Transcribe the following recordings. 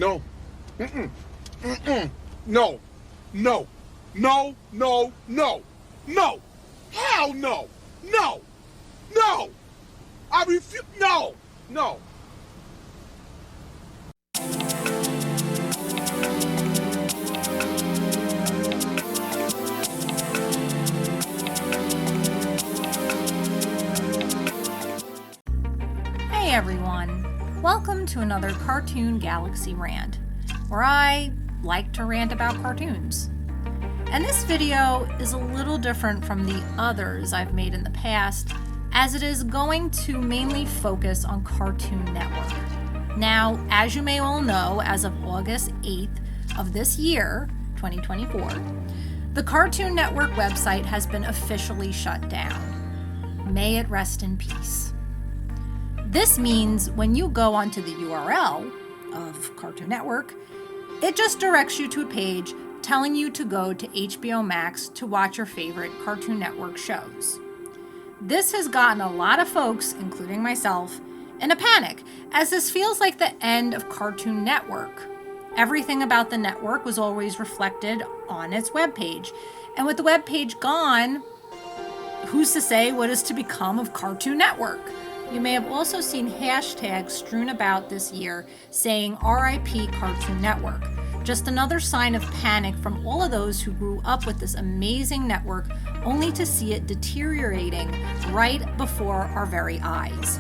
No. Mm-mm. Mm-mm. No. No. No. No. No. No. Hell no. No. No. I refuse. No. No. Hey everyone, welcome to another Cartoon Galaxy rant, where I like to rant about cartoons. And this video is a little different from the others I've made in the past, as it is going to mainly focus on Cartoon Network. Now, as you may all know, as of August 8th of this year, 2024, the Cartoon Network website has been officially shut down. May it rest in peace. This means when you go onto the URL of Cartoon Network, it just directs you to a page telling you to go to HBO Max to watch your favorite Cartoon Network shows. This has gotten a lot of folks, including myself, in a panic, as this feels like the end of Cartoon Network. Everything about the network was always reflected on its webpage, and with the webpage gone, who's to say what is to become of Cartoon Network? You may have also seen hashtags strewn about this year saying RIP Cartoon Network. Just another sign of panic from all of those who grew up with this amazing network only to see it deteriorating right before our very eyes.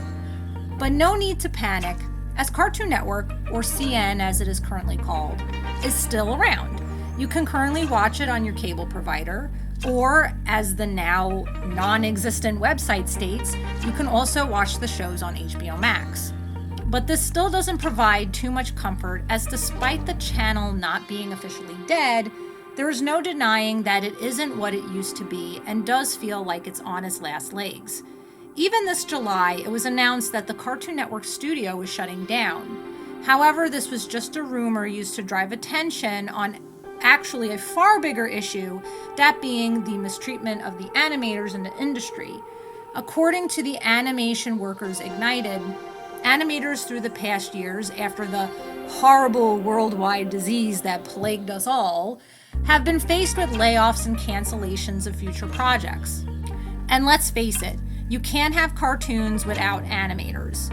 But no need to panic, as Cartoon Network, or CN as it is currently called, is still around. You can currently watch it on your cable provider, or, as the now non-existent website states, you can also watch the shows on HBO Max. But this still doesn't provide too much comfort, as despite the channel not being officially dead, there is no denying that it isn't what it used to be and does feel like it's on its last legs. Even this July, it was announced that the Cartoon Network studio was shutting down. However, this was just a rumor used to drive attention on actually a far bigger issue, that being the mistreatment of the animators in the industry. According to the Animation Workers Ignited, animators through the past years, after the horrible worldwide disease that plagued us all, have been faced with layoffs and cancellations of future projects. And let's face it, you can't have cartoons without animators.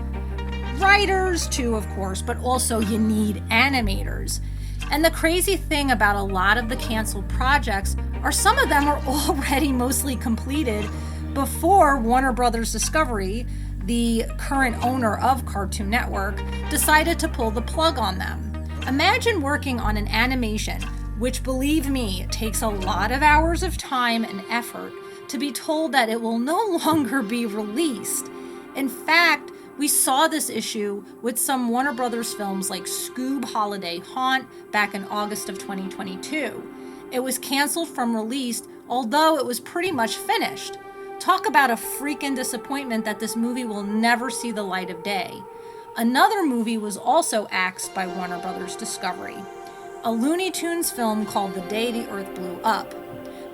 Writers too, of course, but also you need animators. And the crazy thing about a lot of the canceled projects are some of them are already mostly completed before Warner Brothers Discovery, the current owner of Cartoon Network, decided to pull the plug on them. Imagine working on an animation, which, believe me, takes a lot of hours of time and effort, to be told that it will no longer be released. In fact, we saw this issue with some Warner Brothers films like Scoob Holiday Haunt back in August of 2022. It was canceled from release, although it was pretty much finished. Talk about a freaking disappointment that this movie will never see the light of day. Another movie was also axed by Warner Brothers Discovery, a Looney Tunes film called The Day the Earth Blew Up.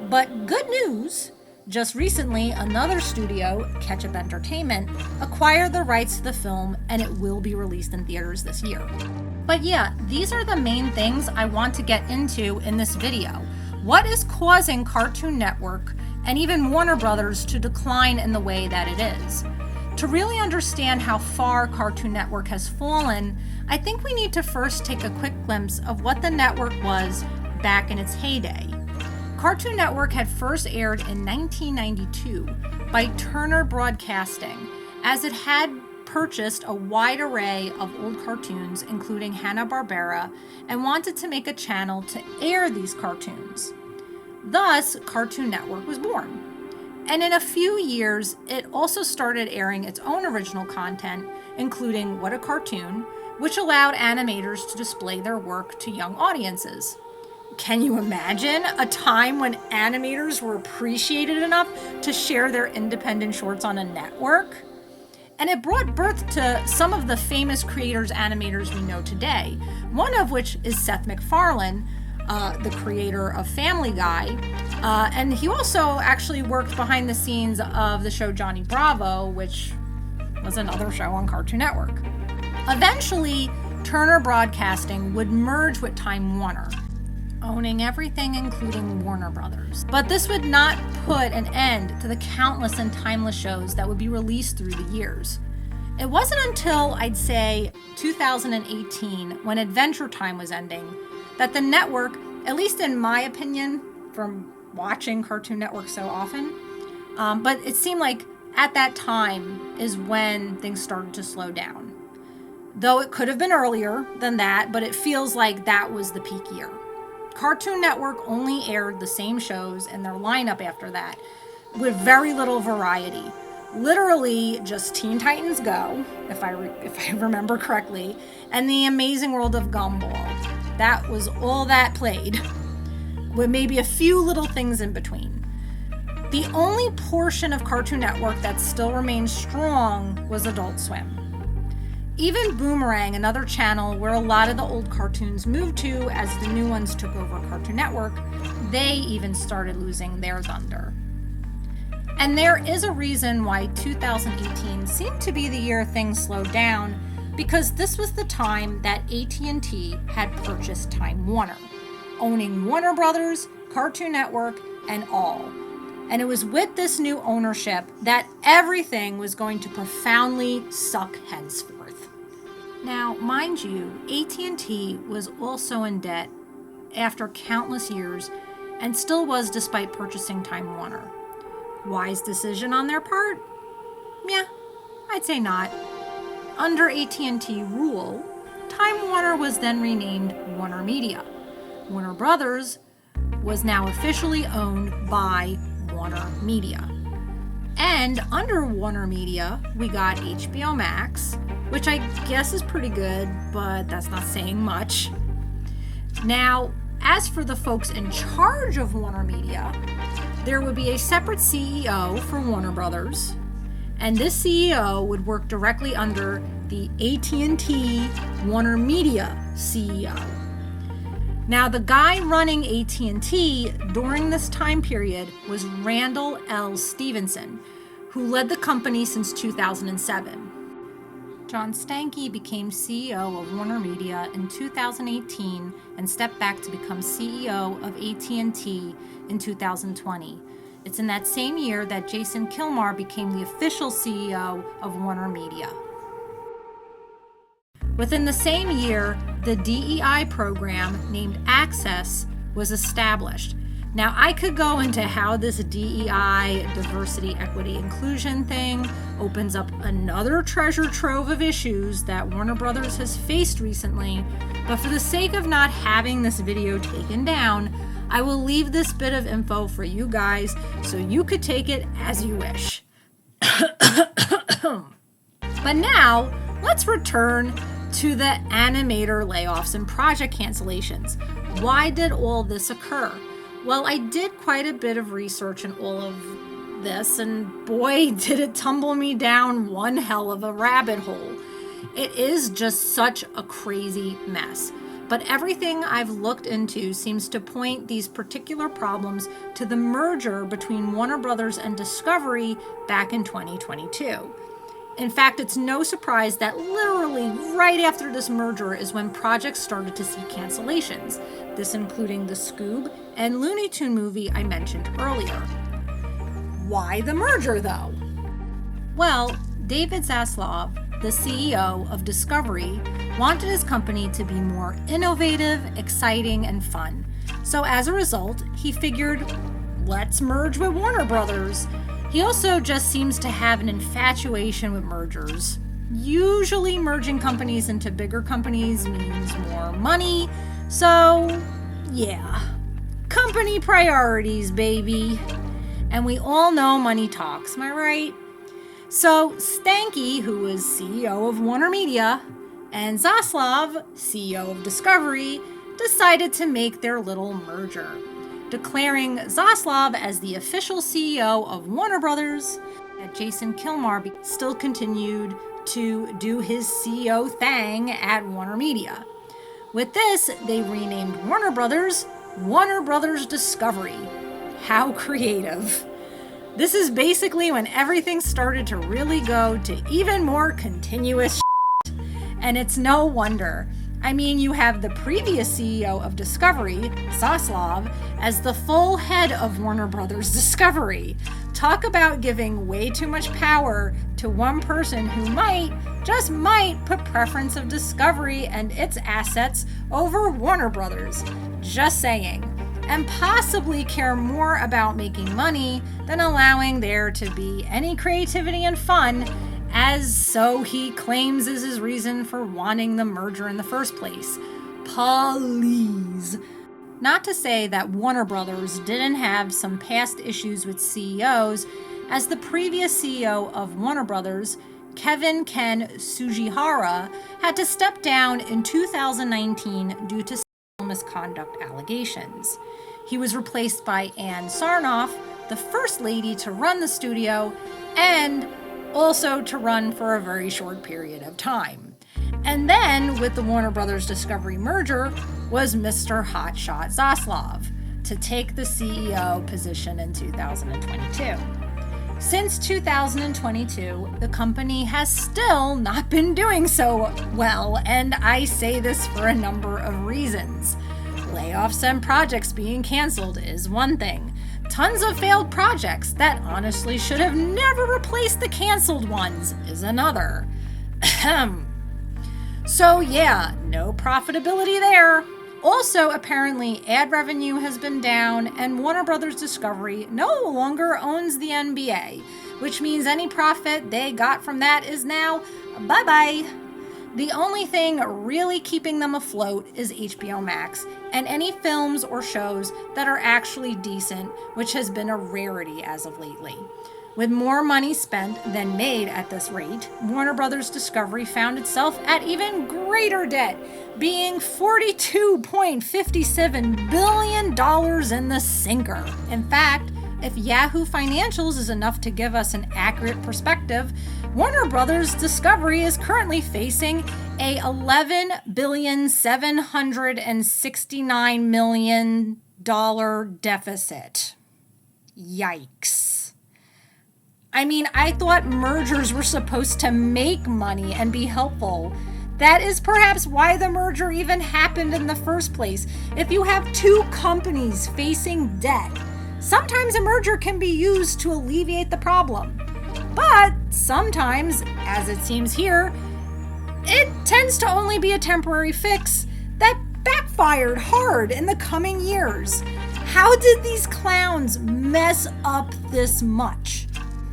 But good news! Just recently, another studio, Ketchup Entertainment, acquired the rights to the film, and it will be released in theaters this year. But yeah, these are the main things I want to get into in this video. What is causing Cartoon Network and even Warner Brothers to decline in the way that it is? To really understand how far Cartoon Network has fallen, I think we need to first take a quick glimpse of what the network was back in its heyday. Cartoon Network had first aired in 1992 by Turner Broadcasting, as it had purchased a wide array of old cartoons, including Hanna-Barbera, and wanted to make a channel to air these cartoons. Thus, Cartoon Network was born. And in a few years, it also started airing its own original content, including What a Cartoon, which allowed animators to display their work to young audiences. Can you imagine a time when animators were appreciated enough to share their independent shorts on a network? And it brought birth to some of the famous creators animators we know today, one of which is Seth MacFarlane, the creator of Family Guy, and he also actually worked behind the scenes of the show Johnny Bravo, which was another show on Cartoon Network. Eventually, Turner Broadcasting would merge with Time Warner, owning everything including Warner Brothers. But this would not put an end to the countless and timeless shows that would be released through the years. It wasn't until, I'd say, 2018, when Adventure Time was ending, that the network, at least in my opinion, from watching Cartoon Network so often, but it seemed like at that time is when things started to slow down. Though it could have been earlier than that, but it feels like that was the peak year. Cartoon Network only aired the same shows and their lineup after that, with very little variety. Literally just Teen Titans Go, if I remember correctly, and The Amazing World of Gumball. That was all that played, with maybe a few little things in between. The only portion of Cartoon Network that still remained strong was Adult Swim. Even Boomerang, another channel where a lot of the old cartoons moved to as the new ones took over Cartoon Network, they even started losing their thunder. And there is a reason why 2018 seemed to be the year things slowed down, because this was the time that AT&T had purchased Time Warner, owning Warner Brothers, Cartoon Network, and all. And it was with this new ownership that everything was going to profoundly suck henceforth. Now, mind you, AT&T was also in debt after countless years and still was despite purchasing Time Warner. Wise decision on their part? Yeah, I'd say not. Under AT&T rule, Time Warner was then renamed Warner Media. Warner Brothers was now officially owned by Warner Media. And under Warner Media, we got HBO Max, which I guess is pretty good, but that's not saying much. Now, as for the folks in charge of Warner Media, there would be a separate CEO for Warner Brothers, and this CEO would work directly under the AT&T Warner Media CEO. Now, the guy running AT&T during this time period was Randall L. Stevenson, who led the company since 2007. John Stankey became CEO of Warner Media in 2018 and stepped back to become CEO of AT&T in 2020. It's in that same year that Jason Kilmar became the official CEO of Warner Media. Within the same year, the DEI program named Access was established. Now, I could go into how this DEI, diversity, equity, inclusion thing opens up another treasure trove of issues that Warner Brothers has faced recently, but for the sake of not having this video taken down, I will leave this bit of info for you guys so you could take it as you wish. But now, let's return to the animator layoffs and project cancellations. Why did all this occur? Well, I did quite a bit of research in all of this, and boy, did it tumble me down one hell of a rabbit hole. It is just such a crazy mess. But everything I've looked into seems to point these particular problems to the merger between Warner Brothers and Discovery back in 2022. In fact, it's no surprise that literally right after this merger is when projects started to see cancellations, this including the Scoob and Looney Tune movie I mentioned earlier. Why the merger, though? Well, David Zaslav, the CEO of Discovery, wanted his company to be more innovative, exciting, and fun. So as a result, he figured, let's merge with Warner Brothers. He also just seems to have an infatuation with mergers. Usually merging companies into bigger companies means more money, so yeah. Company priorities, baby. And we all know money talks, am I right? So Stankey, who was CEO of Warner Media, and Zaslav, CEO of Discovery, decided to make their little merger, declaring Zaslav as the official CEO of Warner Brothers, and Jason Kilmar still continued to do his CEO thing at Warner Media. With this, they renamed Warner Brothers Discovery. How creative. This is basically when everything started to really go to even more continuous shit. And it's no wonder. I mean, you have the previous CEO of Discovery, Zaslav, as the full head of Warner Brothers Discovery. Talk about giving way too much power to one person who might, just might, put preference of Discovery and its assets over Warner Brothers. Just saying. And possibly care more about making money than allowing there to be any creativity and fun, as so he claims is his reason for wanting the merger in the first place. Please. Not to say that Warner Brothers didn't have some past issues with CEOs, as the previous CEO of Warner Brothers, Kevin Ken Sugihara, had to step down in 2019 due to sexual misconduct allegations. He was replaced by Ann Sarnoff, the first lady to run the studio, and also to run for a very short period of time. And then, with the Warner Brothers Discovery merger, was Mr. Hotshot Zaslav to take the CEO position in 2022. Since 2022, the company has still not been doing so well, and I say this for a number of reasons. Layoffs and projects being canceled is one thing. Tons of failed projects that honestly should have never replaced the canceled ones is another. So yeah, no profitability there. Also, apparently, ad revenue has been down, and Warner Brothers Discovery no longer owns the NBA, which means any profit they got from that is now bye-bye. The only thing really keeping them afloat is HBO Max, and any films or shows that are actually decent, which has been a rarity as of lately. With more money spent than made at this rate, Warner Brothers Discovery found itself at even greater debt, being $42.57 billion in the sinker. In fact, if Yahoo Financials is enough to give us an accurate perspective, Warner Brothers Discovery is currently facing a $11,769 million deficit. Yikes. I mean, I thought mergers were supposed to make money and be helpful. That is perhaps why the merger even happened in the first place. If you have two companies facing debt, sometimes a merger can be used to alleviate the problem. But sometimes, as it seems here, it tends to only be a temporary fix that backfired hard in the coming years. How did these clowns mess up this much?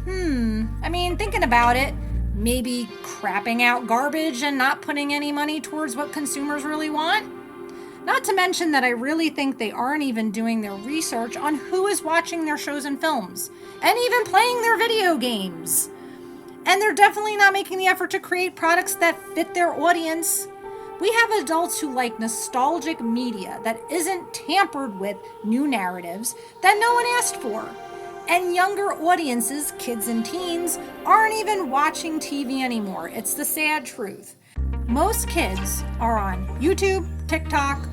I mean, thinking about it, maybe crapping out garbage and not putting any money towards what consumers really want? Not to mention that I really think they aren't even doing their research on who is watching their shows and films, and even playing their video games. And they're definitely not making the effort to create products that fit their audience. We have adults who like nostalgic media that isn't tampered with new narratives that no one asked for. And younger audiences, kids and teens, aren't even watching TV anymore. It's the sad truth. Most kids are on YouTube, TikTok,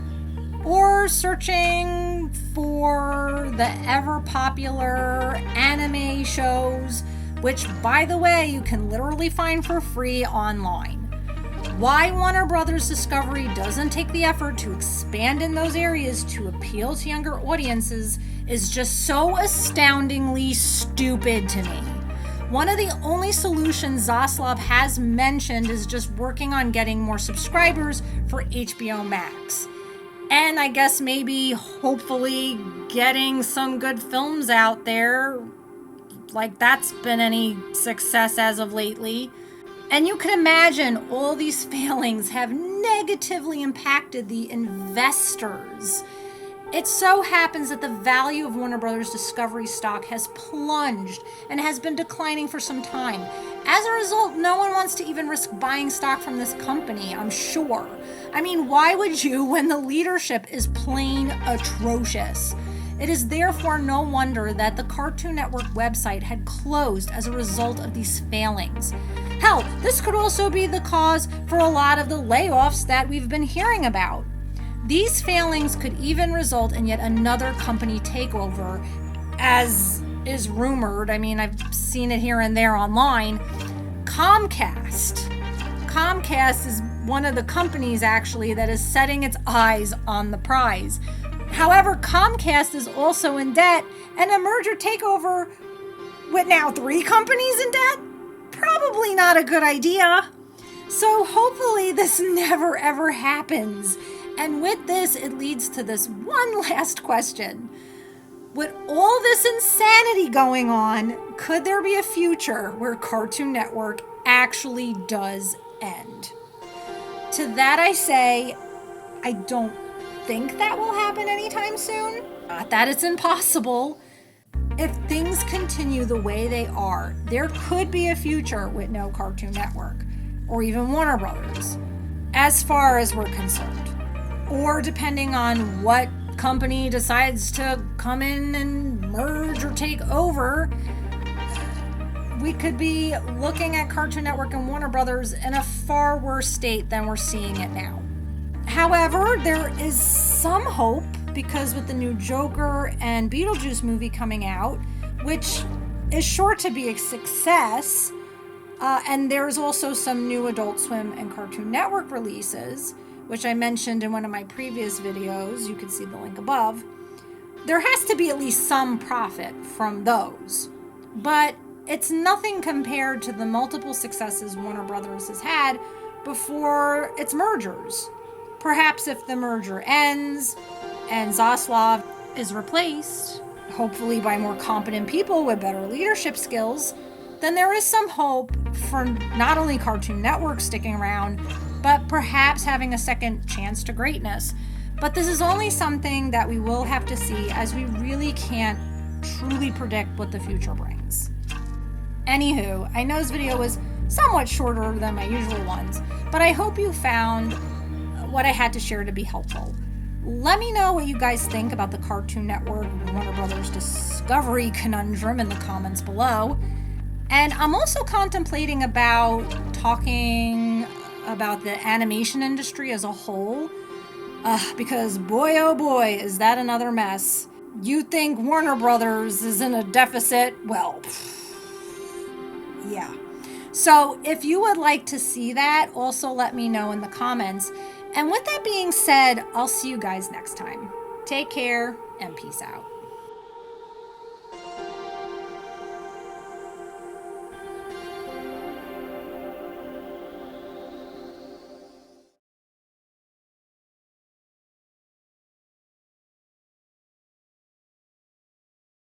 or searching for the ever-popular anime shows, which, by the way, you can literally find for free online. Why Warner Brothers Discovery doesn't take the effort to expand in those areas to appeal to younger audiences is just so astoundingly stupid to me. One of the only solutions Zaslav has mentioned is just working on getting more subscribers for HBO Max. And I guess maybe, hopefully, getting some good films out there, like that's been any success as of lately. And you can imagine all these failings have negatively impacted the investors. It so happens that the value of Warner Brothers Discovery stock has plunged and has been declining for some time. As a result, no one wants to even risk buying stock from this company, I'm sure. I mean, why would you when the leadership is plain atrocious? It is therefore no wonder that the Cartoon Network website had closed as a result of these failings. Hell, this could also be the cause for a lot of the layoffs that we've been hearing about. These failings could even result in yet another company takeover, as is rumored. I mean, I've seen it here and there online. Comcast Comcast is one of the companies actually that is setting its eyes on the prize. However, Comcast is also in debt, and a merger takeover with now 3 companies in debt? Probably not a good idea. So hopefully this never ever happens. And with this, it leads to this one last question. With all this insanity going on, could there be a future where Cartoon Network actually does end? To that I say, I don't think that will happen anytime soon. Not that it's impossible. If things continue the way they are, there could be a future with no Cartoon Network, or even Warner Brothers, as far as we're concerned. Or depending on what company decides to come in and merge or take over, we could be looking at Cartoon Network and Warner Brothers in a far worse state than we're seeing it now. However, there is some hope, because with the new Joker and Beetlejuice movie coming out, which is sure to be a success, and there's also some new Adult Swim and Cartoon Network releases, which I mentioned in one of my previous videos. You can see the link above. There has to be at least some profit from those, but it's nothing compared to the multiple successes Warner Brothers has had before its mergers. Perhaps if the merger ends and Zaslav is replaced, hopefully by more competent people with better leadership skills, then there is some hope for not only Cartoon Network sticking around, but perhaps having a second chance to greatness. But this is only something that we will have to see, as we really can't truly predict what the future brings. Anywho, I know this video was somewhat shorter than my usual ones, but I hope you found what I had to share to be helpful. Let me know what you guys think about the Cartoon Network Warner Brothers Discovery conundrum in the comments below. And I'm also contemplating about talking about the animation industry as a whole, because boy oh boy is that another mess. You think Warner Brothers is in a deficit? Well, yeah. So if you would like to see that, also let me know in the comments. And with that being said, I'll see you guys next time. Take care and peace out.